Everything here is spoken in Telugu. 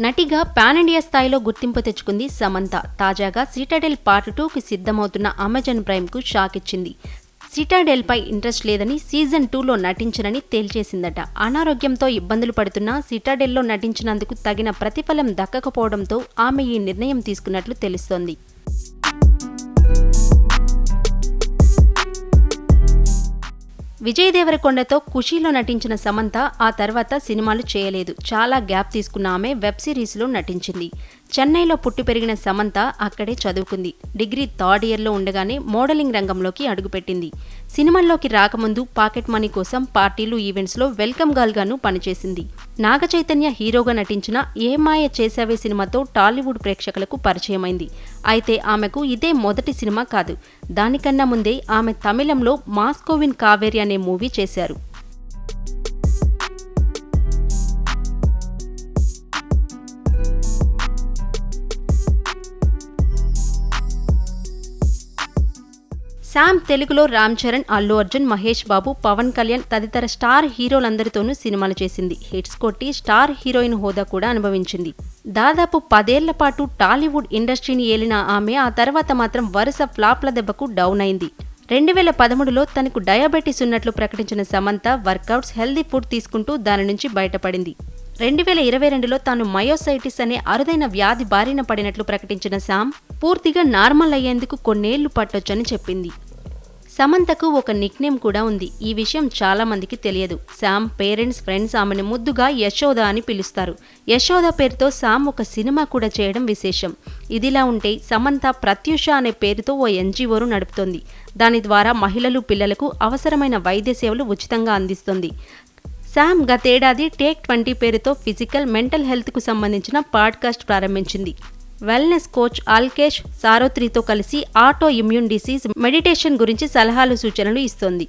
నటిగా పాన్ ఇండియా స్థాయిలో గుర్తింపు తెచ్చుకుంది సమంత. తాజాగా సిటాడెల్ పార్ట్ 2కి సిద్ధమవుతున్న అమెజాన్ ప్రైమ్కు షాక్ ఇచ్చింది. సిటాడెల్పై ఇంట్రెస్ట్ లేదని సీజన్ 2లో నటించనని తేల్చేసిందట. అనారోగ్యంతో ఇబ్బందులు పడుతున్నా సిటాడెల్లో నటించినందుకు తగిన ప్రతిఫలం దక్కకపోవడంతో ఆమె ఈ నిర్ణయం తీసుకున్నట్లు తెలుస్తోంది. విజయ్ దేవరకొండతో ఖుషీలో నటించిన సమంత ఆ తర్వాత సినిమాలు చేయలేదు. చాలా గ్యాప్ తీసుకున్న ఆమె వెబ్ సిరీస్లో నటించింది. చెన్నైలో పుట్టి పెరిగిన సమంత అక్కడే చదువుకుంది. డిగ్రీ థర్డ్ ఇయర్లో ఉండగానే మోడలింగ్ రంగంలోకి అడుగుపెట్టింది. సినిమాల్లోకి రాకముందు పాకెట్ మనీ కోసం పార్టీలు, ఈవెంట్స్లో వెల్కమ్ గర్ల్గాను పనిచేసింది. నాగచైతన్య హీరోగా నటించిన ఏ మాయ చేసావే సినిమాతో టాలీవుడ్ ప్రేక్షకులకు పరిచయమైంది. అయితే ఆమెకు ఇదే మొదటి సినిమా కాదు. దానికన్నా ముందే ఆమె తమిళంలో మాస్కోవిన్ కావేరి అనే మూవీ చేశారు. శామ్ తెలుగులో రామ్ చరణ్, అల్లు అర్జున్, మహేష్ బాబు, పవన్ కళ్యాణ్ తదితర స్టార్ హీరోలందరితోనూ సినిమాలు చేసింది. హిట్స్ కొట్టి స్టార్ హీరోయిన్ హోదా కూడా అనుభవించింది. దాదాపు 10 ఏళ్ల పాటు టాలీవుడ్ ఇండస్ట్రీని ఏలిన ఆమె ఆ తర్వాత మాత్రం వరుస ఫ్లాప్ల దెబ్బకు డౌన్ అయింది. 2013లో తనకు డయాబెటీస్ ఉన్నట్లు ప్రకటించిన సమంత వర్కౌట్స్, హెల్దీ ఫుడ్ తీసుకుంటూ దాని నుంచి బయటపడింది. 2022లో తాను మయోసైటిస్ అనే అరుదైన వ్యాధి బారిన పడినట్లు ప్రకటించిన శామ్ పూర్తిగా నార్మల్ అయ్యేందుకు కొన్నేళ్లు పట్టొచ్చని చెప్పింది. సమంతకు ఒక నిక్నేమ్ కూడా ఉంది. ఈ విషయం చాలా మందికి తెలియదు. శామ్ పేరెంట్స్, ఫ్రెండ్స్ ఆమెను ముద్దుగా యశోద అని పిలుస్తారు. యశోద పేరుతో శామ్ ఒక సినిమా కూడా చేయడం విశేషం. ఇదిలా ఉంటే సమంత ప్రత్యూష అనే పేరుతో ఓ ఎన్జీఓను నడుపుతోంది. దాని ద్వారా మహిళలు, పిల్లలకు అవసరమైన వైద్య సేవలు ఉచితంగా అందిస్తుంది. శామ్ గతేడాది టేక్ 20 పేరుతో ఫిజికల్, మెంటల్ హెల్త్కు సంబంధించిన పాడ్కాస్ట్ ప్రారంభించింది. వెల్నెస్ కోచ్ అల్కేష్ సారోత్రితో కలిసి ఆటో ఇమ్యూన్ డిసీజ్, మెడిటేషన్ గురించి సలహాలు, సూచనలు ఇస్తోంది.